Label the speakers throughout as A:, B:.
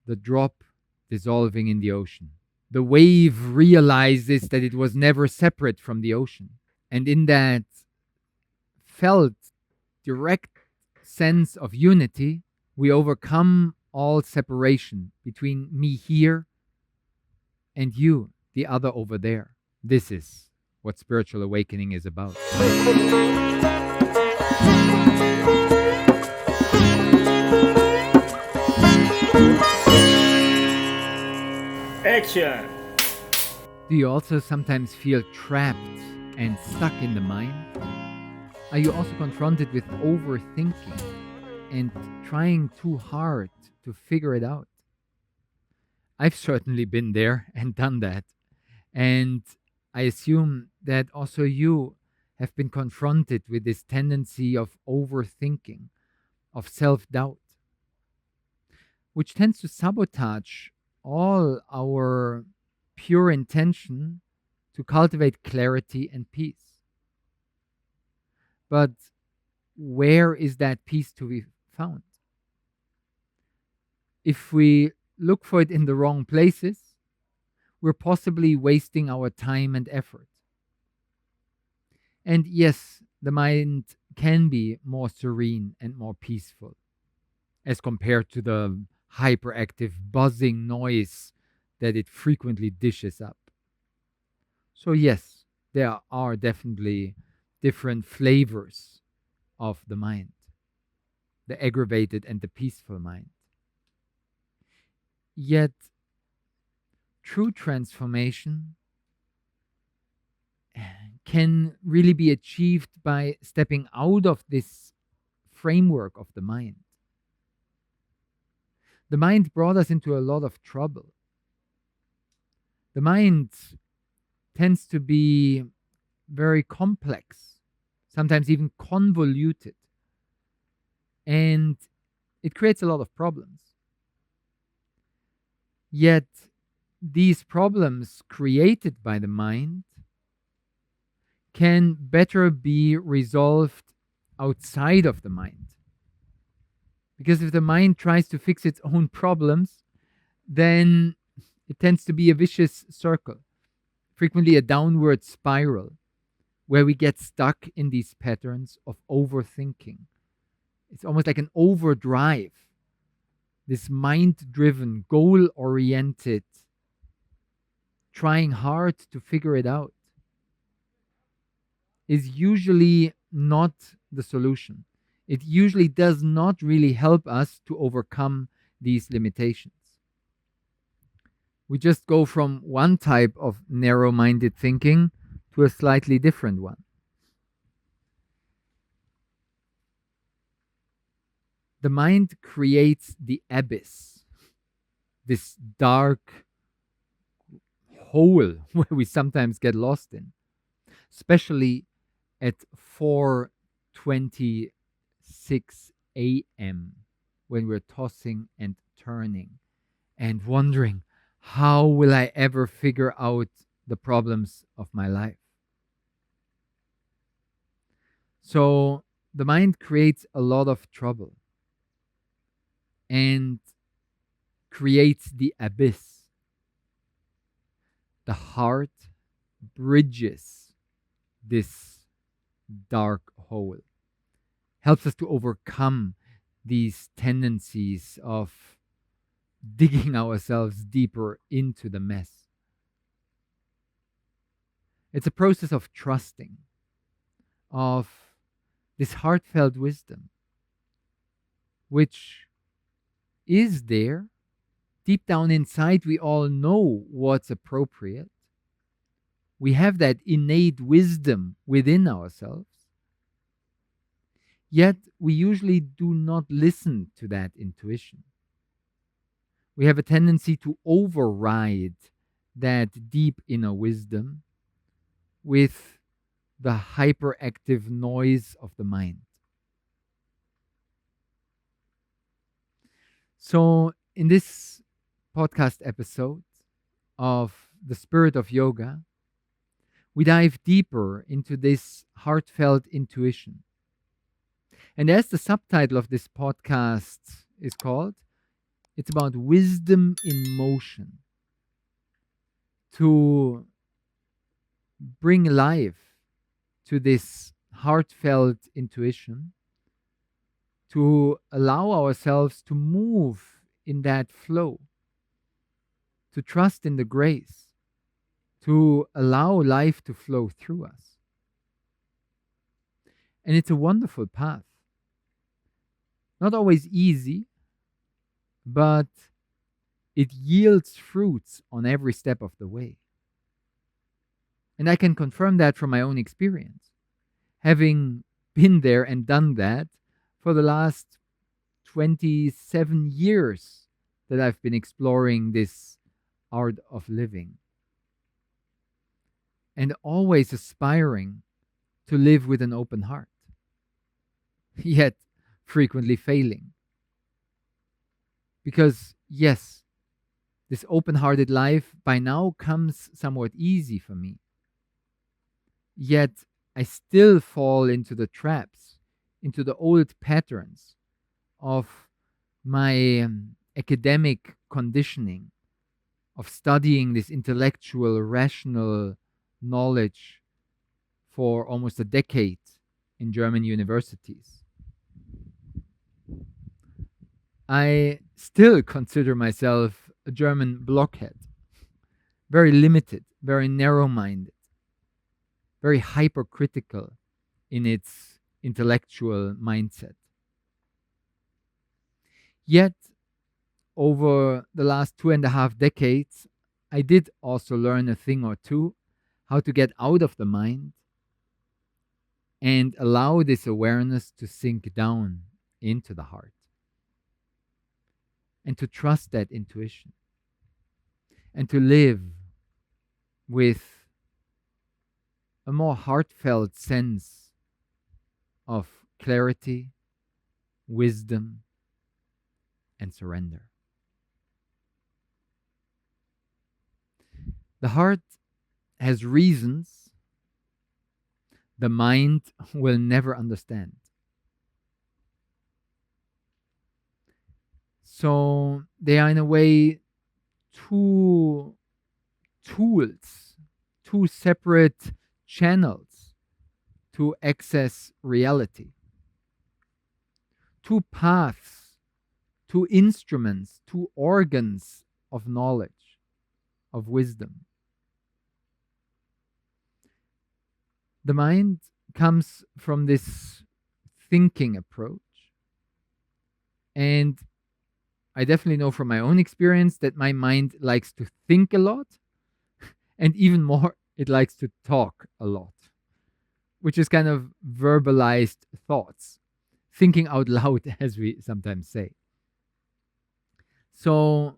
A: the drop dissolving in the ocean. The wave realizes that it was never separate from the ocean. And in that felt direct sense of unity, we overcome all separation between me here and you, the other over there. This is what spiritual awakening is about.
B: Action!
A: Do you also sometimes feel trapped and stuck in the mind? Are you also confronted with overthinking and trying too hard to figure it out? I've certainly been there and done that. And I assume that also you have been confronted with this tendency of overthinking, of self-doubt, which tends to sabotage all our pure intention to cultivate clarity and peace. But where is that peace to be found? If we look for it in the wrong places, we're possibly wasting our time and effort. And yes, the mind can be more serene and more peaceful as compared to the hyperactive buzzing noise that it frequently dishes up. So yes, there are definitely different flavors of the mind, the aggravated and the peaceful mind. Yet, true transformation can really be achieved by stepping out of this framework of the mind. The mind brought us into a lot of trouble. The mind tends to be very complex, sometimes even convoluted, and it creates a lot of problems. Yet, these problems created by the mind can better be resolved outside of the mind. Because if the mind tries to fix its own problems, then it tends to be a vicious circle, frequently a downward spiral, where we get stuck in these patterns of overthinking. It's almost like an overdrive, this mind-driven, goal-oriented, trying hard to figure it out, is usually not the solution. It usually does not really help us to overcome these limitations. We just go from one type of narrow-minded thinking to a slightly different one. The mind creates the abyss, this dark hole where we sometimes get lost in, especially at 4:26 a.m. when we're tossing and turning and wondering, how will I ever figure out the problems of my life? So the mind creates a lot of trouble and creates the abyss. The heart bridges this dark hole, helps us to overcome these tendencies of digging ourselves deeper into the mess. It's a process of trusting, of this heartfelt wisdom, which is there. Deep down inside, we all know what's appropriate. We have that innate wisdom within ourselves. Yet, we usually do not listen to that intuition. We have a tendency to override that deep inner wisdom with the hyperactive noise of the mind. So, in this podcast episode of The Spirit of Yoga, we dive deeper into this heartfelt intuition. And as the subtitle of this podcast is called, It's about wisdom in motion to bring life to this heartfelt intuition, to allow ourselves to move in that flow, to trust in the grace, to allow life to flow through us. And it's a wonderful path. Not always easy, but it yields fruits on every step of the way. And I can confirm that from my own experience, having been there and done that for the last 27 years that I've been exploring this art of living. And always aspiring to live with an open heart, yet frequently failing. Because, yes, this open hearted life by now comes somewhat easy for me. Yet I still fall into the traps, into the old patterns of my academic conditioning, of studying this intellectual, rational knowledge for almost a decade in German universities. I still consider myself a German blockhead, very limited, very narrow minded, very hypercritical in its intellectual mindset. Yet, over the last 2.5 decades, I did also learn a thing or two how to get out of the mind and allow this awareness to sink down into the heart and to trust that intuition and to live with a more heartfelt sense of clarity, wisdom, and surrender. The heart has reasons the mind will never understand. So they are, in a way, two tools, two separate channels to access reality, two paths, two instruments, two organs of knowledge, of wisdom. The mind comes from this thinking approach. And I definitely know from my own experience that my mind likes to think a lot, and even more, it likes to talk a lot, which is kind of verbalized thoughts, thinking out loud, as we sometimes say. So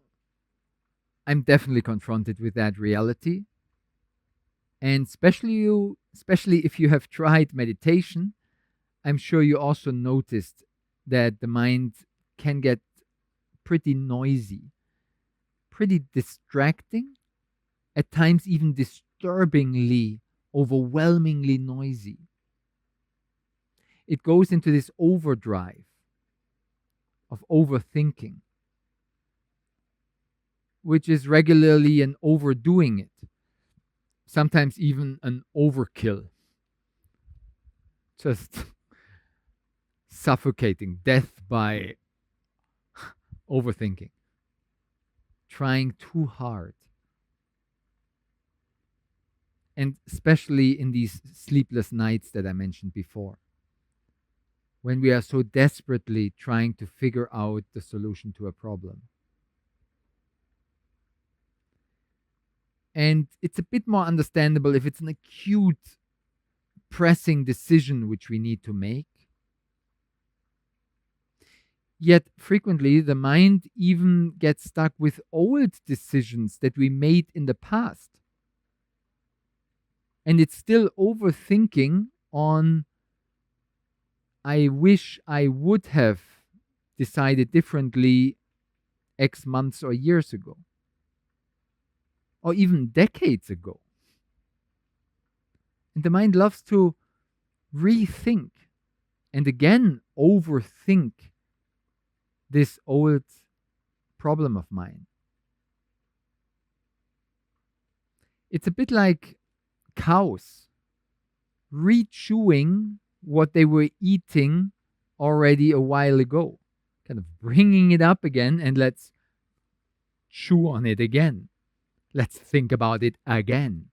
A: I'm definitely confronted with that reality. And especially if you have tried meditation, I'm sure you also noticed that the mind can get pretty noisy, pretty distracting, at times even disturbingly, overwhelmingly noisy. It goes into this overdrive of overthinking, which is regularly an overdoing it, sometimes even an overkill, just suffocating, death by overthinking, trying too hard. And especially in these sleepless nights that I mentioned before, when we are so desperately trying to figure out the solution to a problem. And it's a bit more understandable if it's an acute, pressing decision which we need to make. Yet frequently the mind even gets stuck with old decisions that we made in the past. And it's still overthinking on, I wish I would have decided differently X months or years ago, or even decades ago. And the mind loves to rethink and again overthink this old problem of mine. It's a bit like cows re-chewing what they were eating already a while ago, kind of bringing it up again, and let's chew on it again. Let's think about it again.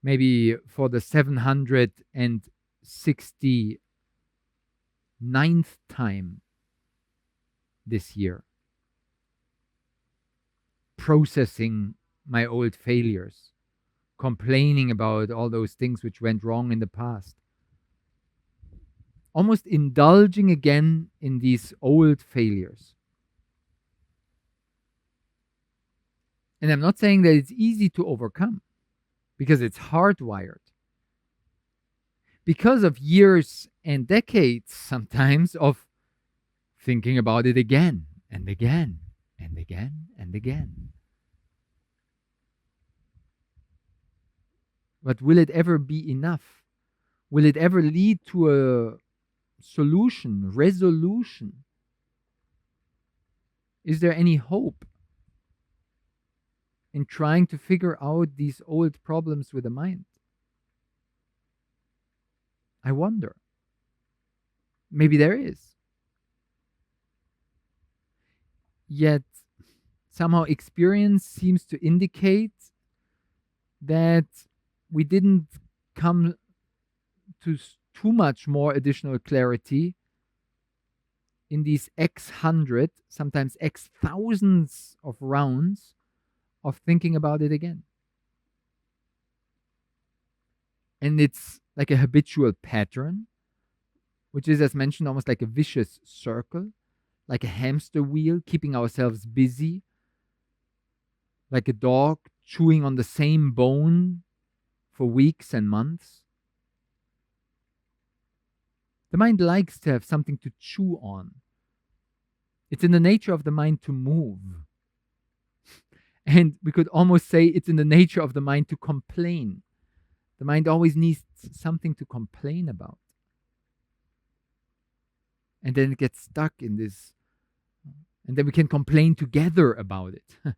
A: Maybe for the 769th time this year, processing my old failures, complaining about all those things which went wrong in the past, almost indulging again in these old failures. And I'm not saying that it's easy to overcome, because it's hardwired. Because of years and decades, sometimes, of thinking about it again and again and again and again. But will it ever be enough? Will it ever lead to a solution, resolution? Is there any hope in trying to figure out these old problems with the mind? I wonder. Maybe there is. Yet somehow experience seems to indicate that we didn't come to too much more additional clarity in these X hundred, sometimes X thousands of rounds of thinking about it again. And it's like a habitual pattern, which is, as mentioned, almost like a vicious circle, like a hamster wheel, keeping ourselves busy, like a dog chewing on the same bone for weeks and months. The mind likes to have something to chew on. It's in the nature of the mind to move. And we could almost say it's in the nature of the mind to complain. The mind always needs something to complain about. And then it gets stuck in this, and then we can complain together about it.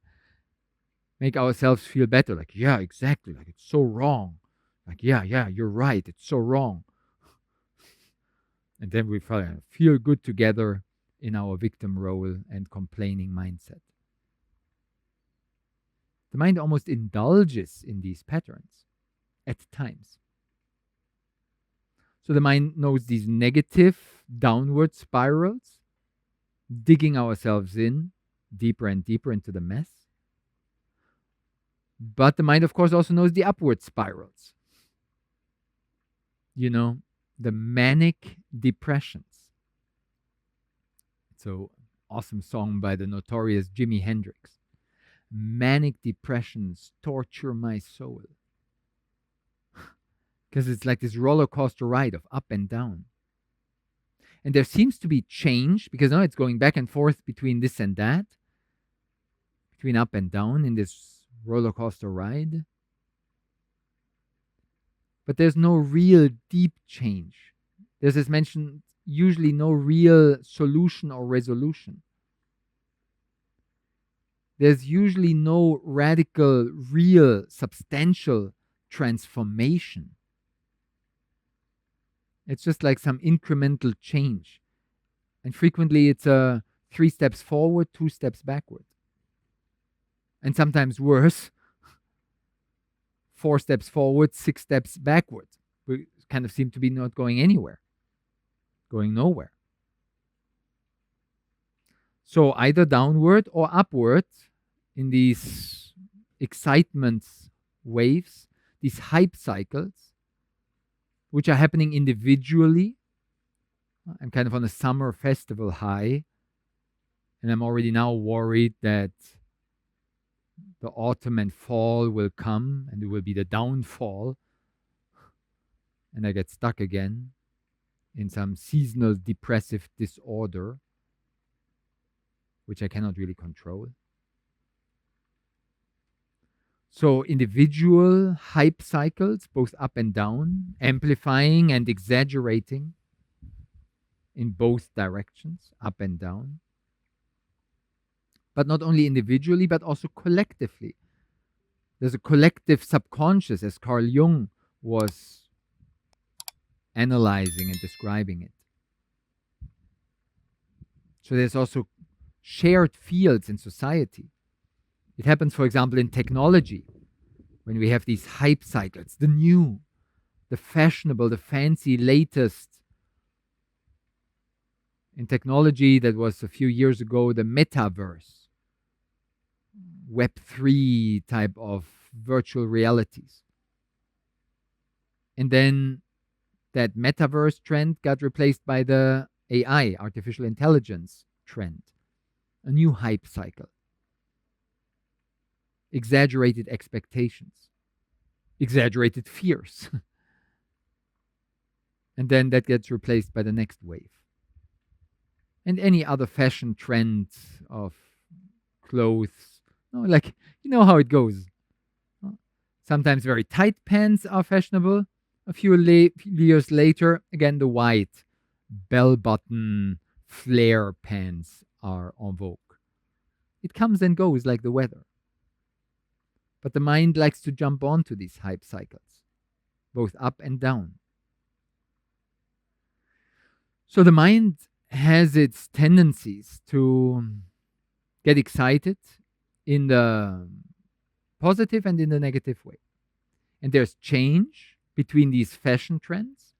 A: Make ourselves feel better, like, yeah, exactly, like it's so wrong. Like, yeah, you're right, it's so wrong. And then we feel good together in our victim role and complaining mindset. The mind almost indulges in these patterns at times. So the mind knows these negative downward spirals, digging ourselves in deeper and deeper into the mess. But the mind, of course, also knows the upward spirals. You know, the manic depressions. It's an awesome song by the notorious Jimi Hendrix. Manic depressions torture my soul. Because it's like this roller coaster ride of up and down. And there seems to be change, because now it's going back and forth between this and that, between up and down in this roller coaster ride. But there's no real deep change. There's, as mentioned, usually no real solution or resolution. There's usually no radical, real, substantial transformation. It's just like some incremental change. And frequently it's 3 steps forward, 2 steps backward. And sometimes worse, 4 steps forward, 6 steps backward. We kind of seem to be not going anywhere, going nowhere. So either downward or upward in these excitement waves, these hype cycles, which are happening individually. I'm kind of on a summer festival high, and I'm already now worried that the autumn and fall will come and it will be the downfall, and I get stuck again in some seasonal depressive disorder, which I cannot really control. So individual hype cycles, both up and down, amplifying and exaggerating. in both directions, up and down, but not only individually, but also collectively. There's a collective subconscious, as Carl Jung was analyzing and describing it. So there's also shared fields in society. It happens, for example, in technology, when we have these hype cycles, the new, the fashionable, the fancy, latest. In technology, that was a few years ago, the metaverse, Web3 type of virtual realities. And then that metaverse trend got replaced by the AI, artificial intelligence trend, a new hype cycle, exaggerated expectations, exaggerated fears. And then that gets replaced by the next wave. And any other fashion trend of clothes, like, you know how it goes. Sometimes very tight pants are fashionable. A few years later, again, the white bell button flare pants are en vogue. It comes and goes like the weather. But the mind likes to jump onto these hype cycles, both up and down. So the mind has its tendencies to get excited in the positive and in the negative way. And there's change between these fashion trends.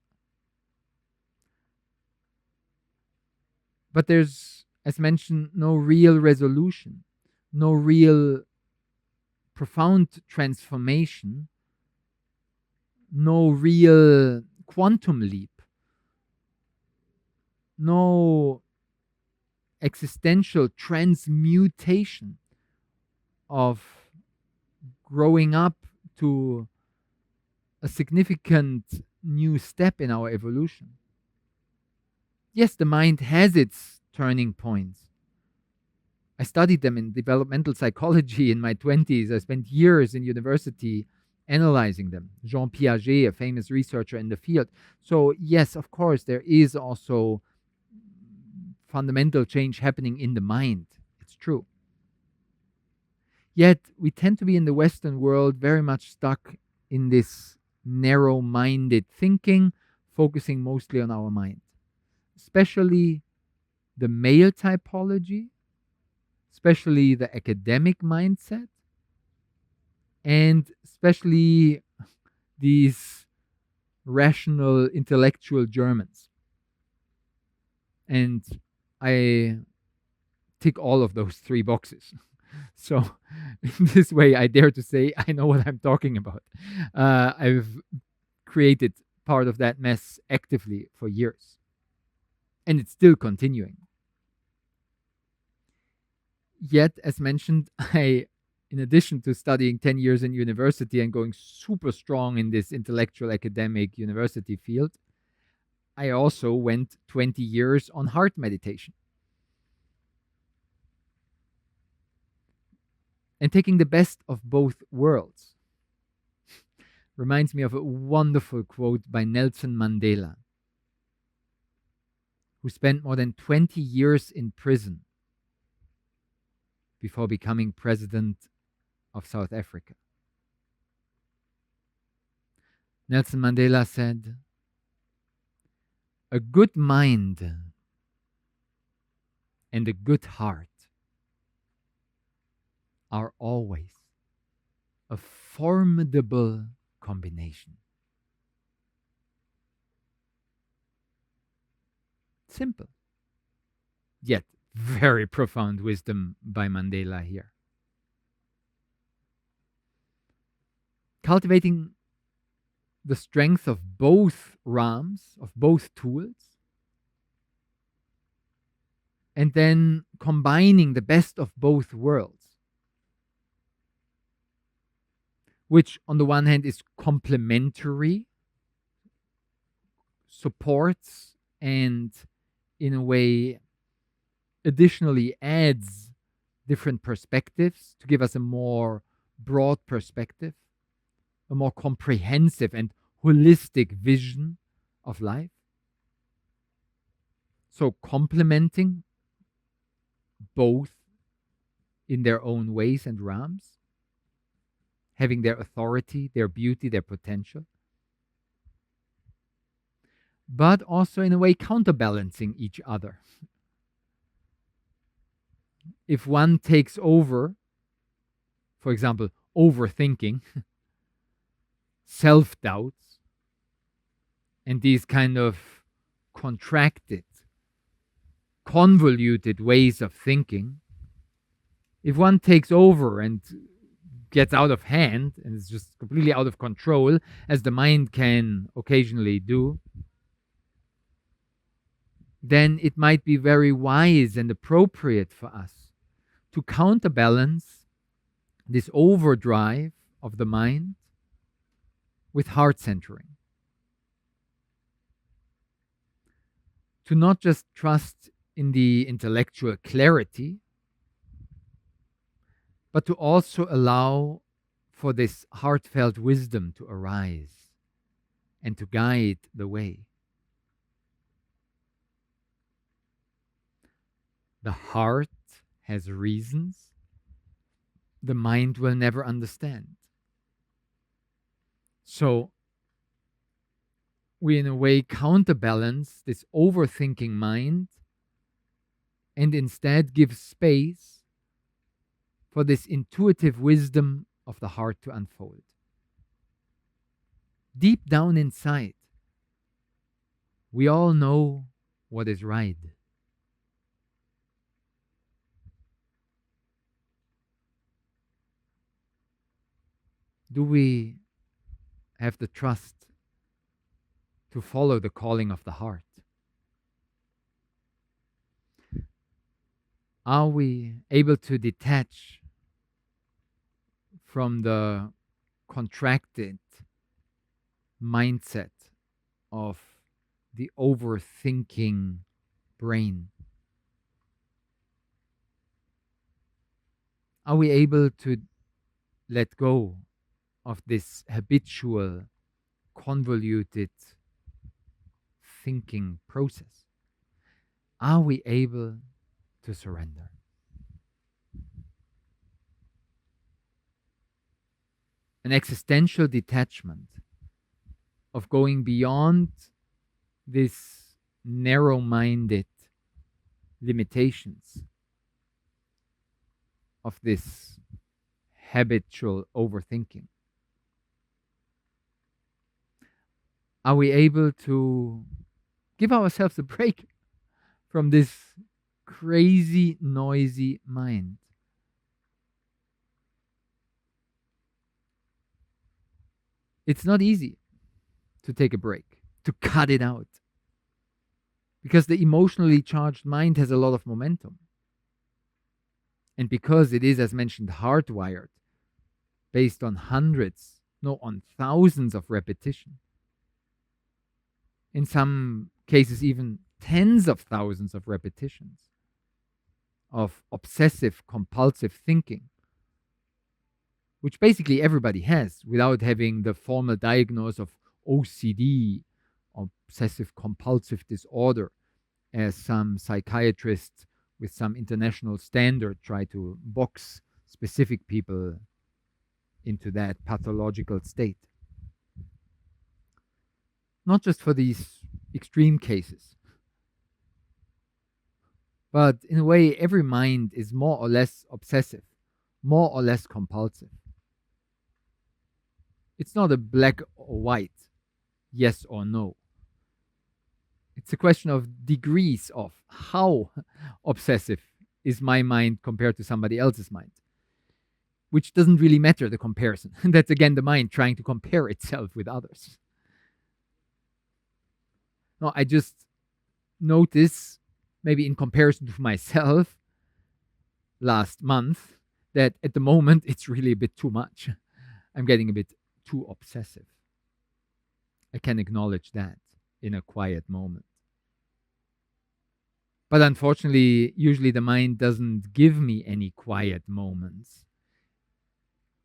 A: But there's, as mentioned, no real resolution, no real profound transformation, no real quantum leap, no existential transmutation of growing up to a significant new step in our evolution. Yes, the mind has its turning points. I studied them in developmental psychology in my 20s. I spent years in university analyzing them. Jean Piaget, a famous researcher in the field. So, yes, of course, there is also fundamental change happening in the mind. It's true. Yet, we tend to be in the Western world very much stuck in this narrow minded thinking, focusing mostly on our mind, especially the male typology, especially the academic mindset, and especially these rational intellectual Germans. And I tick all of those three boxes. So, in this way, I dare to say I know what I'm talking about. I've created part of that mess actively for years, and it's still continuing. Yet, as mentioned, in addition to studying 10 years in university and going super strong in this intellectual academic university field, I also went 20 years on heart meditation. And taking the best of both worlds reminds me of a wonderful quote by Nelson Mandela, who spent more than 20 years in prison before becoming president of South Africa. Nelson Mandela said, "A good mind and a good heart are always a formidable combination." Simple, yet very profound wisdom by Mandela here. Cultivating the strength of both rams, of both tools, and then combining the best of both worlds, which on the one hand is complementary, supports, and in a way additionally adds different perspectives to give us a more broad perspective, a more comprehensive and holistic vision of life. So complementing both in their own ways and realms, having their authority, their beauty, their potential, but also in a way counterbalancing each other. If one takes over, for example, overthinking, self doubts, and these kind of contracted, convoluted ways of thinking, if one takes over and gets out of hand and is just completely out of control, as the mind can occasionally do, then it might be very wise and appropriate for us to counterbalance this overdrive of the mind with heart centering. To not just trust in the intellectual clarity, but to also allow for this heartfelt wisdom to arise and to guide the way. The heart has reasons the mind will never understand. So we, in a way, counterbalance this overthinking mind and instead give space for this intuitive wisdom of the heart to unfold. Deep down inside, we all know what is right. Do we have the trust to follow the calling of the heart? Are we able to detach from the contracted mindset of the overthinking brain? Are we able to let go of this habitual, convoluted thinking process? Are we able to surrender? An existential detachment of going beyond this narrow minded limitations of this habitual overthinking. Are we able to give ourselves a break from this crazy, noisy mind? It's not easy to take a break, to cut it out, because the emotionally charged mind has a lot of momentum. And because it is, as mentioned, hardwired, based on hundreds, no, on thousands of repetition, in some cases, even tens of thousands of repetitions of obsessive compulsive thinking, which basically everybody has without having the formal diagnosis of OCD, obsessive compulsive disorder, as some psychiatrists with some international standard try to box specific people into that pathological state. Not just for these extreme cases, but in a way, every mind is more or less obsessive, more or less compulsive. It's not a black or white, yes or no. It's a question of degrees of how obsessive is my mind compared to somebody else's mind, which doesn't really matter, the comparison. That's again the mind trying to compare itself with others. No, I just notice, maybe in comparison to myself last month, that at the moment it's really a bit too much. I'm getting a bit too obsessive. I can acknowledge that in a quiet moment. But unfortunately, usually the mind doesn't give me any quiet moments.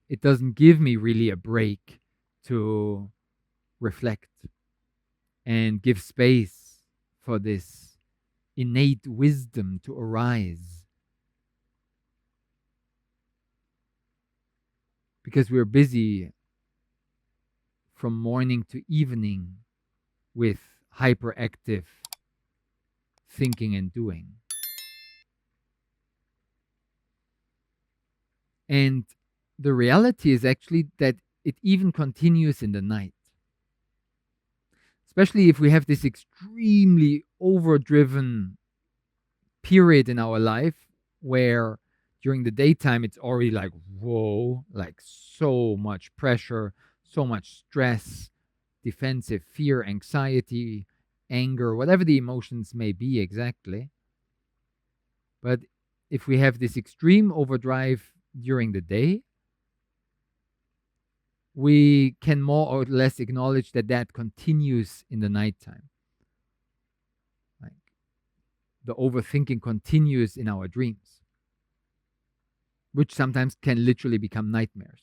A: It doesn't give me really a break to reflect and give space for this innate wisdom to arise. Because we're busy from morning to evening with hyperactive thinking and doing. And the reality is actually that it even continues in the night. Especially if we have this extremely overdriven period in our life where during the daytime it's already like, whoa, like so much pressure, so much stress, defensive fear, anxiety, anger, whatever the emotions may be exactly. But if we have this extreme overdrive during the day, we can more or less acknowledge that that continues in the nighttime. Like the overthinking continues in our dreams, which sometimes can literally become nightmares.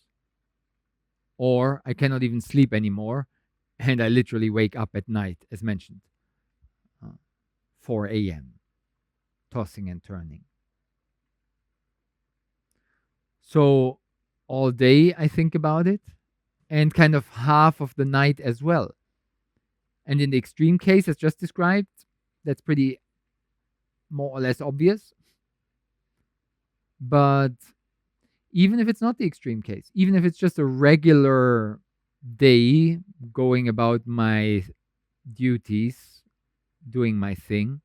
A: Or I cannot even sleep anymore, and I literally wake up at night, as mentioned, 4 a.m., tossing and turning. So all day I think about it, and kind of half of the night as well. And in the extreme case, as just described, that's pretty more or less obvious. But even if it's not the extreme case, even if it's just a regular day going about my duties, doing my thing,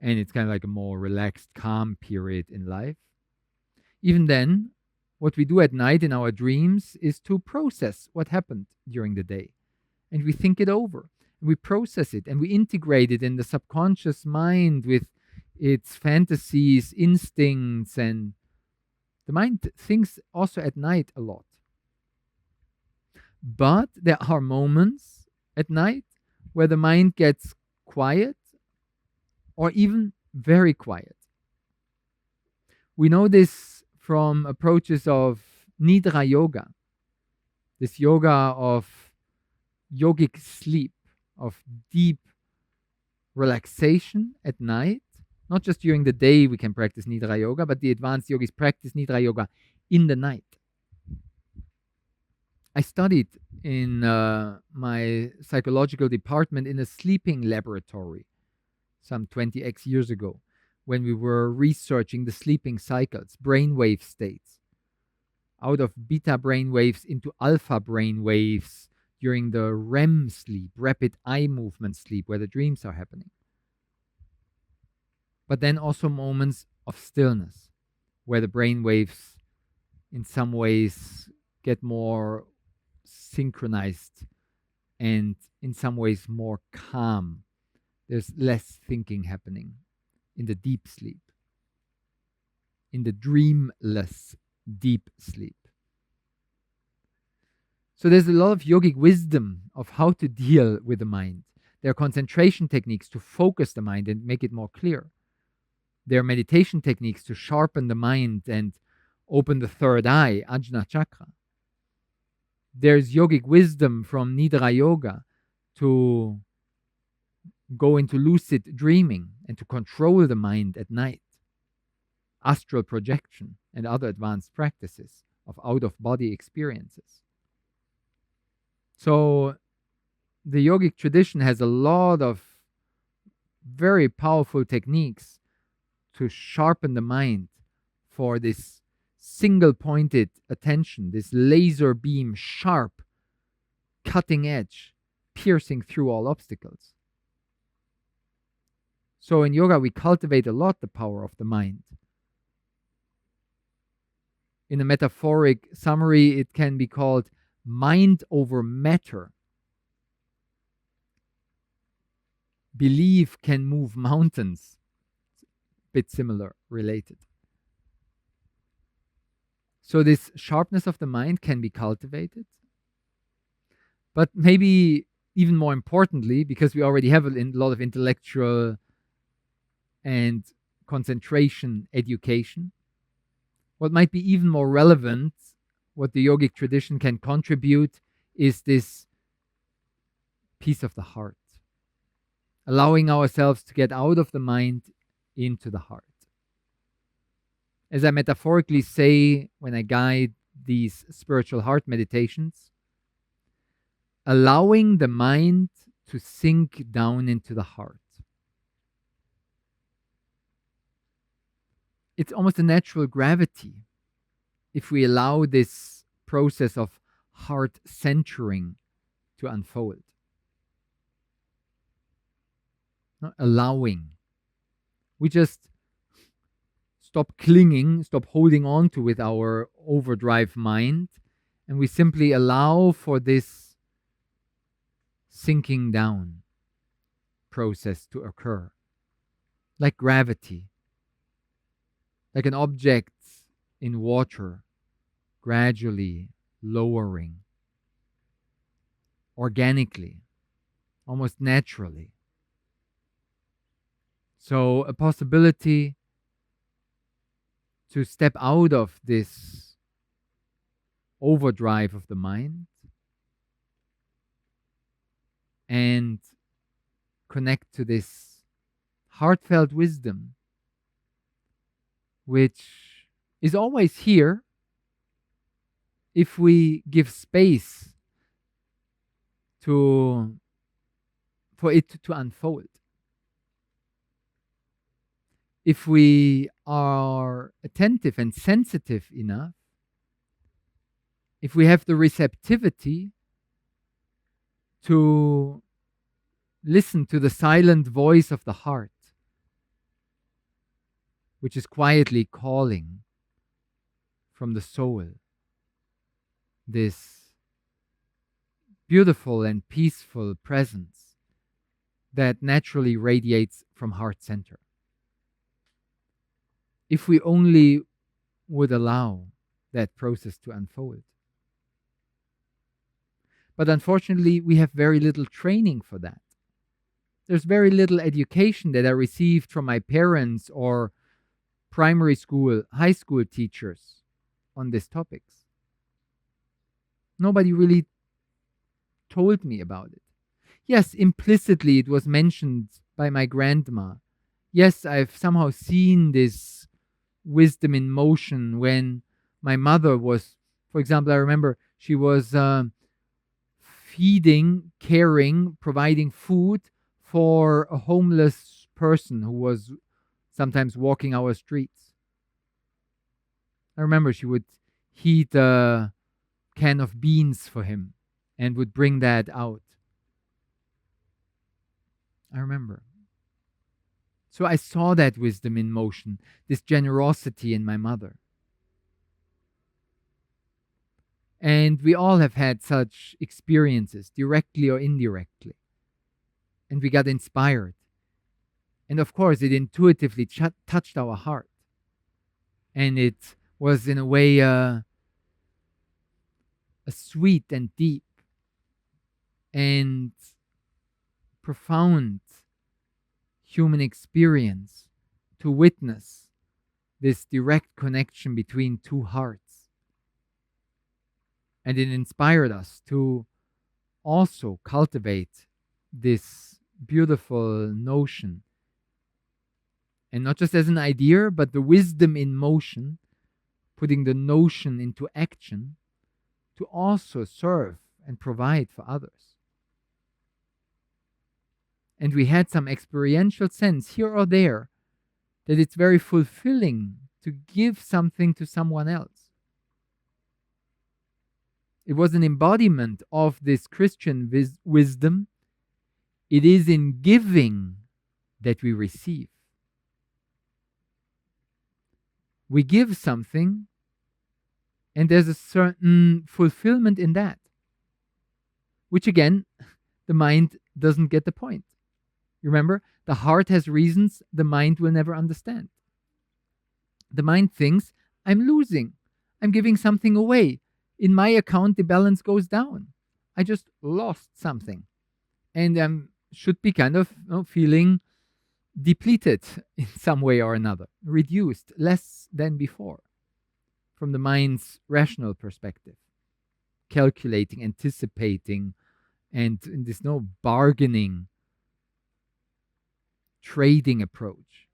A: and it's kind of like a more relaxed, calm period in life, even then, what we do at night in our dreams is to process what happened during the day. And we think it over. We process it and we integrate it in the subconscious mind with its fantasies, instincts, and the mind thinks also at night a lot. But there are moments at night where the mind gets quiet or even very quiet. We know this from approaches of Nidra yoga, this yoga of yogic sleep, of deep relaxation at night. Not just during the day we can practice Nidra yoga, but the advanced yogis practice Nidra yoga in the night. I studied in my psychological department in a sleeping laboratory some 20x years ago when we were researching the sleeping cycles, brainwave states, out of beta brainwaves into alpha brainwaves during the REM sleep, rapid eye movement sleep, where the dreams are happening. But then also moments of stillness, where the brainwaves in some ways get more synchronized and in some ways more calm. There's less thinking happening in the deep sleep, in the dreamless deep sleep. So there's a lot of yogic wisdom of how to deal with the mind. There are concentration techniques to focus the mind and make it more clear. There are meditation techniques to sharpen the mind and open the third eye, Ajna chakra. There's yogic wisdom from Nidra yoga to go into lucid dreaming and to control the mind at night. Astral projection and other advanced practices of out-of-body experiences. So the yogic tradition has a lot of very powerful techniques to sharpen the mind for this single-pointed attention, this laser beam, sharp, cutting edge, piercing through all obstacles. So in yoga, we cultivate a lot the power of the mind. In a metaphoric summary, it can be called mind over matter. Belief can move mountains. Bit similar, related. So this sharpness of the mind can be cultivated. But maybe even more importantly, because we already have a lot of intellectual and concentration education, what might be even more relevant, what the yogic tradition can contribute, is this piece of the heart. allowing ourselves to get out of the mind into the heart. As I metaphorically say when I guide these spiritual heart meditations, allowing the mind to sink down into the heart. It's almost a natural gravity if we allow this process of heart centering to unfold. Not allowing. We just stop clinging, stop holding on to with our overdrive mind, and we simply allow for this sinking down process to occur. Like gravity, like an object in water gradually lowering, organically, almost naturally. So, a possibility to step out of this overdrive of the mind and connect to this heartfelt wisdom, which is always here if we give space for it to unfold. If we are attentive and sensitive enough, if we have the receptivity to listen to the silent voice of the heart, which is quietly calling from the soul, this beautiful and peaceful presence that naturally radiates from heart center. If we only would allow that process to unfold. But unfortunately, we have very little training for that. There's very little education that I received from my parents or primary school, high school teachers on these topics. Nobody really told me about it. Yes, implicitly it was mentioned by my grandma. Yes, I've somehow seen this wisdom in motion when my mother was, for example, I remember she was feeding, caring, providing food for a homeless person who was sometimes walking our streets. I remember she would heat a can of beans for him and would bring that out. I remember. So I saw that wisdom in motion, this generosity in my mother. And we all have had such experiences, directly or indirectly. And we got inspired. And of course, it intuitively touched our heart. And it was, in a way, a sweet and deep and profound human experience to witness this direct connection between two hearts. And it inspired us to also cultivate this beautiful notion. And not just as an idea, but the wisdom in motion, putting the notion into action to also serve and provide for others. And we had some experiential sense here or there that it's very fulfilling to give something to someone else. It was an embodiment of this Christian wisdom. It is in giving that we receive. We give something, and there's a certain fulfillment in that, which again, the mind doesn't get the point. Remember, the heart has reasons the mind will never understand. The mind thinks, I'm losing. I'm giving something away. In my account, the balance goes down. I just lost something. And I should be kind of feeling depleted in some way or another, reduced, less than before, from the mind's rational perspective, calculating, anticipating, and this bargaining trading approach,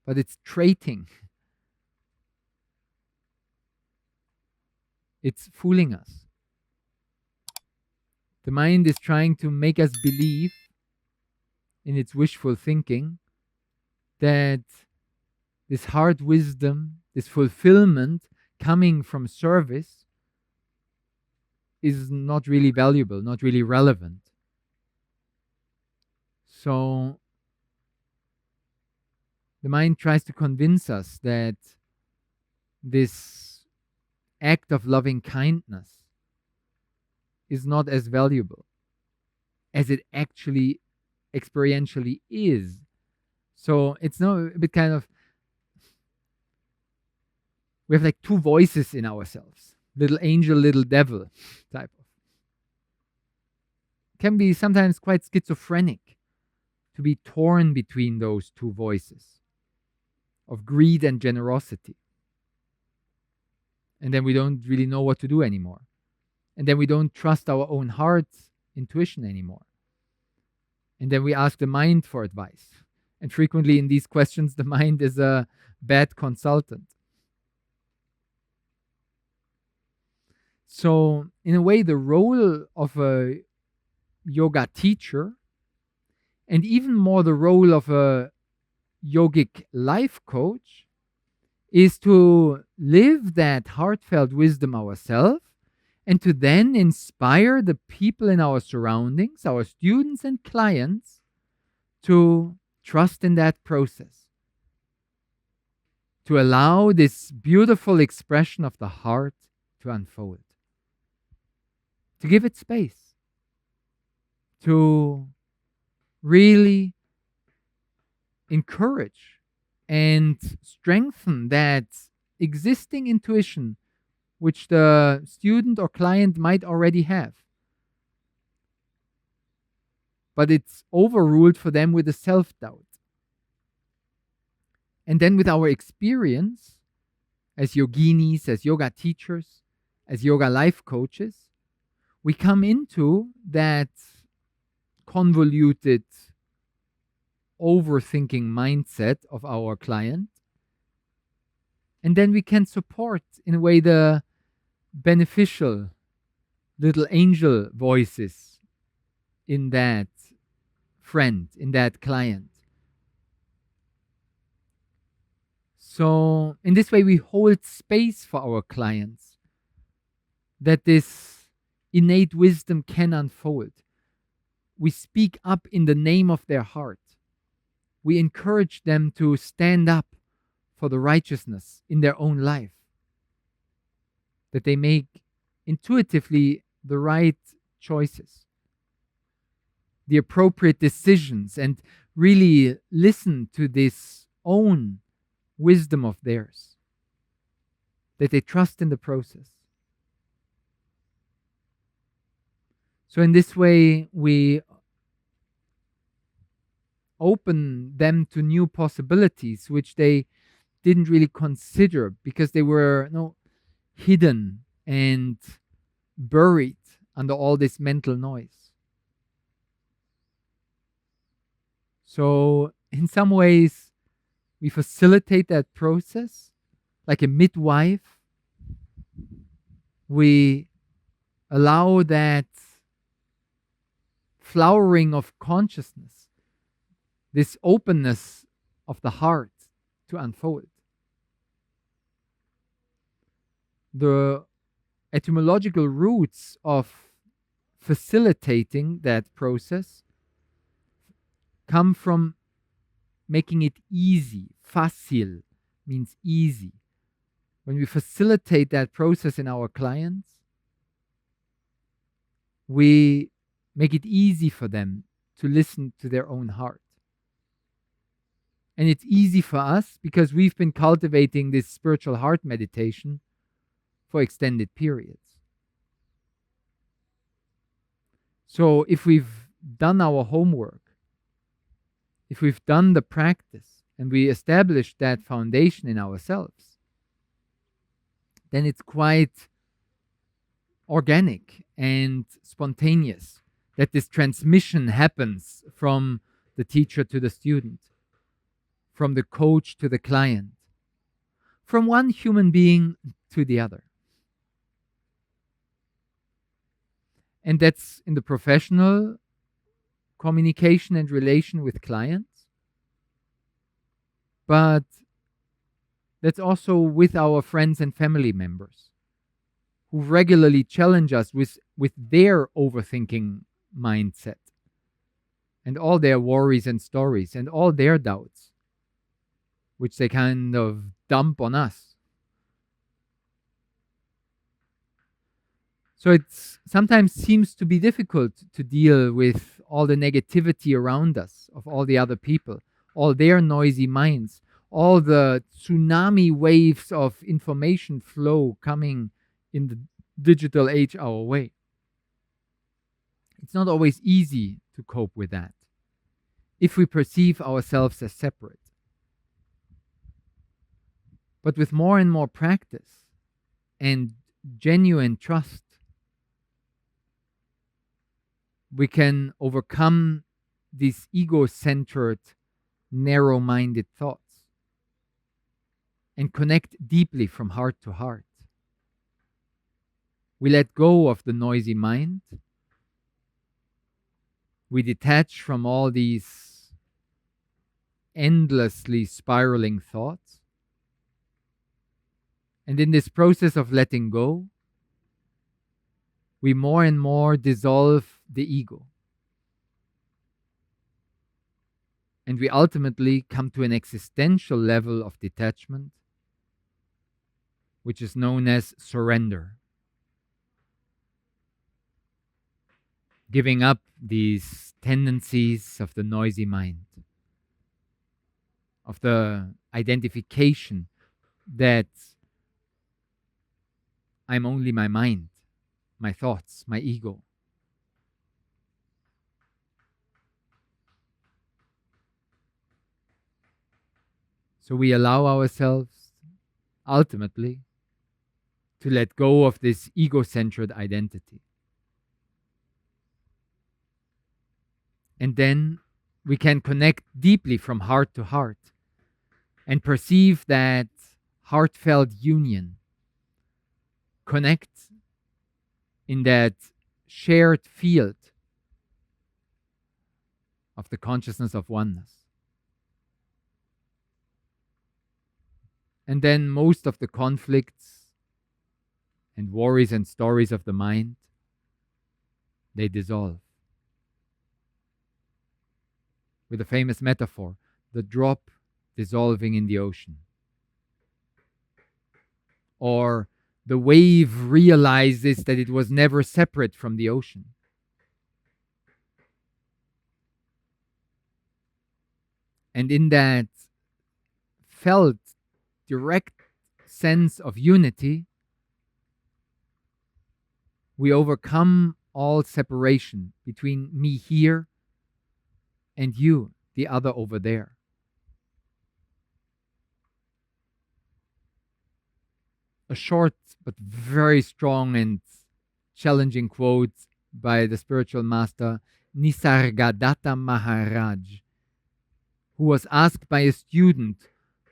A: but it's trading. It's fooling us. The mind is trying to make us believe in its wishful thinking that this hard wisdom, this fulfillment coming from service is not really valuable, not really relevant. So the mind tries to convince us that this act of loving kindness is not as valuable as it actually experientially is. So it's not a bit kind of, we have like two voices in ourselves, little angel, little devil type of. Can be sometimes quite schizophrenic to be torn between those two voices of greed and generosity. And then we don't really know what to do anymore. And then we don't trust our own heart's intuition anymore. And then we ask the mind for advice. And frequently in these questions, the mind is a bad consultant. So, in a way, the role of a yoga teacher, and even more the role of a yogic life coach, is to live that heartfelt wisdom ourselves and to then inspire the people in our surroundings, our students and clients, to trust in that process, to allow this beautiful expression of the heart to unfold, to give it space, to really encourage and strengthen that existing intuition which the student or client might already have. But it's overruled for them with a self-doubt. And then with our experience as yoginis, as yoga teachers, as yoga life coaches, we come into that convoluted overthinking mindset of our client. And then we can support, in a way, the beneficial little angel voices in that friend, in that client. So, in this way, we hold space for our clients that this innate wisdom can unfold. We speak up in the name of their heart. We encourage them to stand up for the righteousness in their own life, that they make intuitively the right choices, the appropriate decisions, and really listen to this own wisdom of theirs, that they trust in the process. So in this way, we open them to new possibilities which they didn't really consider because they were hidden and buried under all this mental noise. So in some ways, we facilitate that process like a midwife. We allow that flowering of consciousness, this openness of the heart to unfold. The etymological roots of facilitating that process come from making it easy. Fácil means easy. When we facilitate that process in our clients, we make it easy for them to listen to their own heart. And it's easy for us because we've been cultivating this spiritual heart meditation for extended periods. So if we've done our homework, if we've done the practice, and we established that foundation in ourselves, then it's quite organic and spontaneous that this transmission happens from the teacher to the student, from the coach to the client, from one human being to the other. And that's in the professional communication and relation with clients, but that's also with our friends and family members who regularly challenge us with their overthinking mindset and all their worries and stories and all their doubts, which they kind of dump on us. So it sometimes seems to be difficult to deal with all the negativity around us, of all the other people, all their noisy minds, all the tsunami waves of information flow coming in the digital age our way. It's not always easy to cope with that if we perceive ourselves as separate. But with more and more practice and genuine trust, we can overcome these ego-centered, narrow-minded thoughts and connect deeply from heart to heart. We let go of the noisy mind. We detach from all these endlessly spiraling thoughts. And in this process of letting go, we more and more dissolve the ego. And we ultimately come to an existential level of detachment, which is known as surrender. Giving up these tendencies of the noisy mind, of the identification that I'm only my mind, my thoughts, my ego. So we allow ourselves ultimately to let go of this ego-centered identity. And then we can connect deeply from heart to heart and perceive that heartfelt union, connect in that shared field of the consciousness of oneness. And then most of the conflicts and worries and stories of the mind, they dissolve. With a famous metaphor, the drop dissolving in the ocean. Or the wave realizes that it was never separate from the ocean. And in that felt direct sense of unity, we overcome all separation between me here and you, the other over there. A short but very strong and challenging quote by the spiritual master Nisargadatta Maharaj, who was asked by a student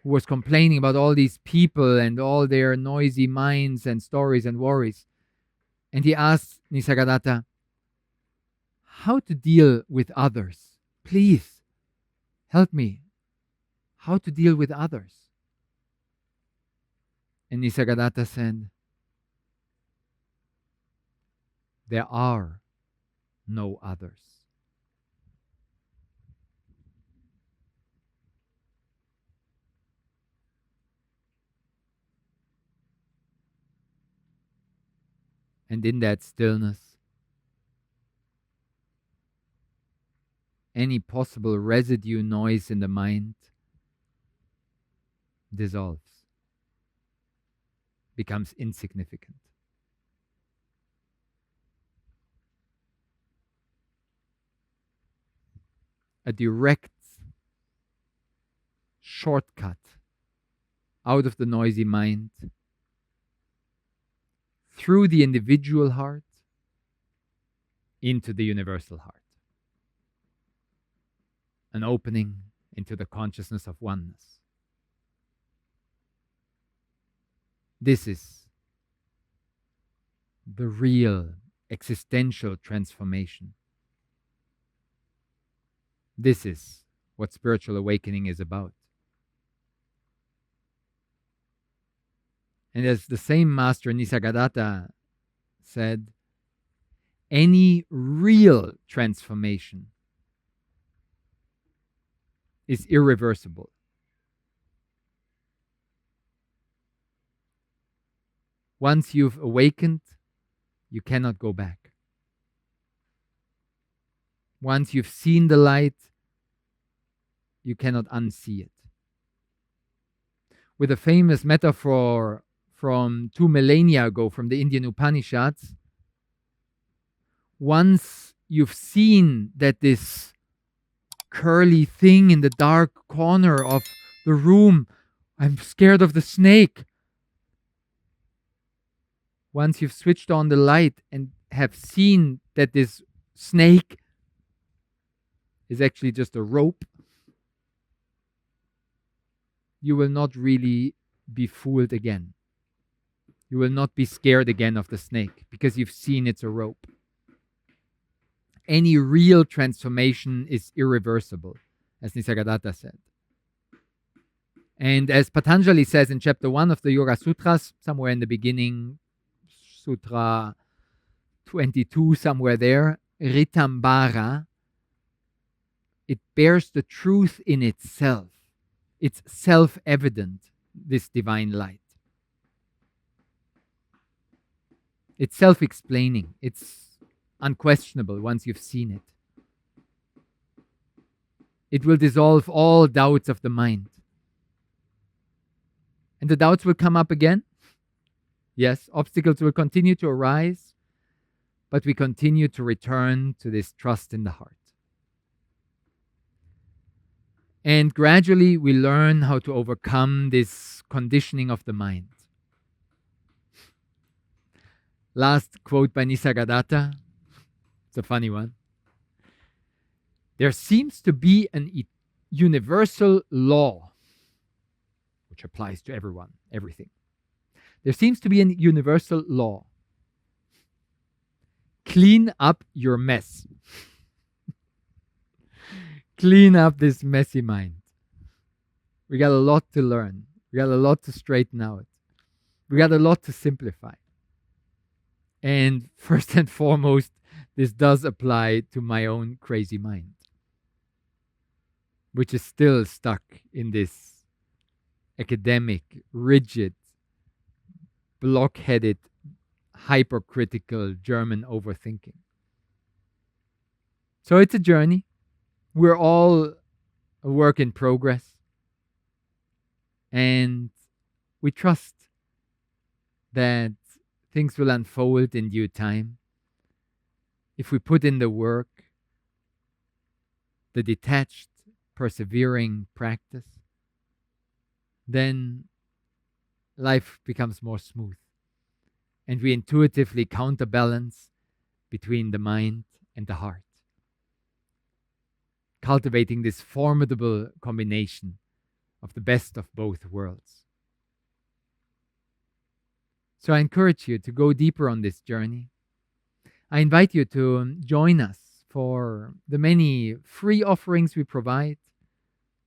A: who was complaining about all these people and all their noisy minds and stories and worries. And he asked Nisargadatta, how to deal with others? Please help me. How to deal with others? And Nisargadatta said, there are no others. And in that stillness, any possible residue noise in the mind dissolves, becomes insignificant. A direct shortcut out of the noisy mind through the individual heart into the universal heart. an opening into the consciousness of oneness. This is the real existential transformation. This is what spiritual awakening is about. And as the same master Nisargadatta said, any real transformation is irreversible. Once you've awakened, you cannot go back. Once you've seen the light, you cannot unsee it. With a famous metaphor from 2 millennia ago from the Indian Upanishads, once you've seen that this curly thing in the dark corner of the room, I'm scared of the snake. Once you've switched on the light and have seen that this snake is actually just a rope, you will not really be fooled again. You will not be scared again of the snake because you've seen it's a rope. Any real transformation is irreversible, as Nisargadatta said. And as Patanjali says in chapter 1 of the Yoga Sutras, somewhere in the beginning, Sutra 22, somewhere there, Ritambara, it bears the truth in itself. It's self-evident, this divine light. It's self-explaining. It's unquestionable once you've seen it. It will dissolve all doubts of the mind. And the doubts will come up again. Yes, obstacles will continue to arise, but we continue to return to this trust in the heart. And gradually we learn how to overcome this conditioning of the mind. Last quote by Nisargadatta. It's a funny one. There seems to be an universal law which applies to everyone, everything. There seems to be a universal law. Clean up your mess. Clean up this messy mind. We got a lot to learn. We got a lot to straighten out. We got a lot to simplify. And first and foremost, this does apply to my own crazy mind, which is still stuck in this academic, rigid, blockheaded, hypercritical German overthinking. So it's a journey. We're all a work in progress. And we trust that things will unfold in due time. If we put in the work, the detached, persevering practice, then life becomes more smooth. And we intuitively counterbalance between the mind and the heart, cultivating this formidable combination of the best of both worlds. So I encourage you to go deeper on this journey. I invite you to join us for the many free offerings we provide,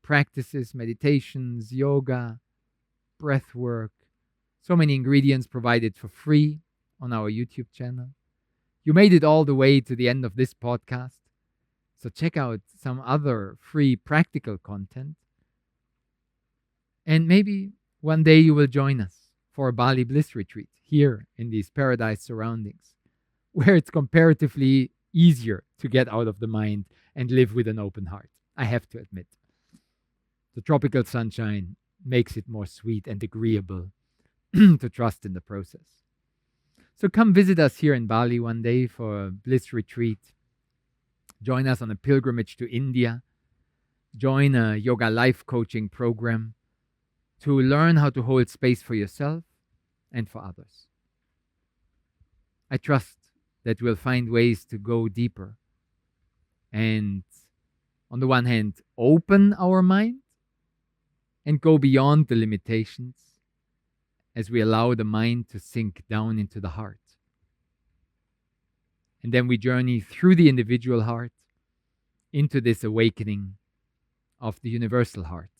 A: practices, meditations, yoga, breath work, so many ingredients provided for free on our YouTube channel. You made it all the way to the end of this podcast, so check out some other free practical content. And maybe one day you will join us for a Bali Bliss retreat here in these paradise surroundings, where it's comparatively easier to get out of the mind and live with an open heart. I have to admit. The tropical sunshine makes it more sweet and agreeable to trust in the process. So come visit us here in Bali one day for a Bliss retreat. Join us on a pilgrimage to India. Join a yoga life coaching program to learn how to hold space for yourself and for others. I trust that we'll find ways to go deeper and on the one hand, open our mind and go beyond the limitations as we allow the mind to sink down into the heart. And then we journey through the individual heart into this awakening of the universal heart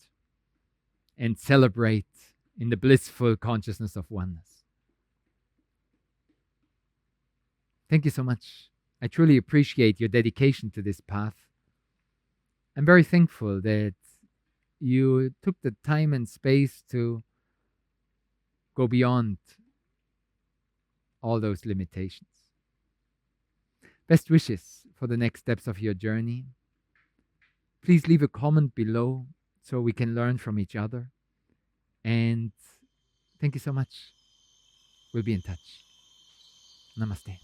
A: and celebrate in the blissful consciousness of oneness. Thank you so much. I truly appreciate your dedication to this path. I'm very thankful that you took the time and space to go beyond all those limitations. Best wishes for the next steps of your journey. Please leave a comment below so we can learn from each other. And thank you so much. We'll be in touch. Namaste.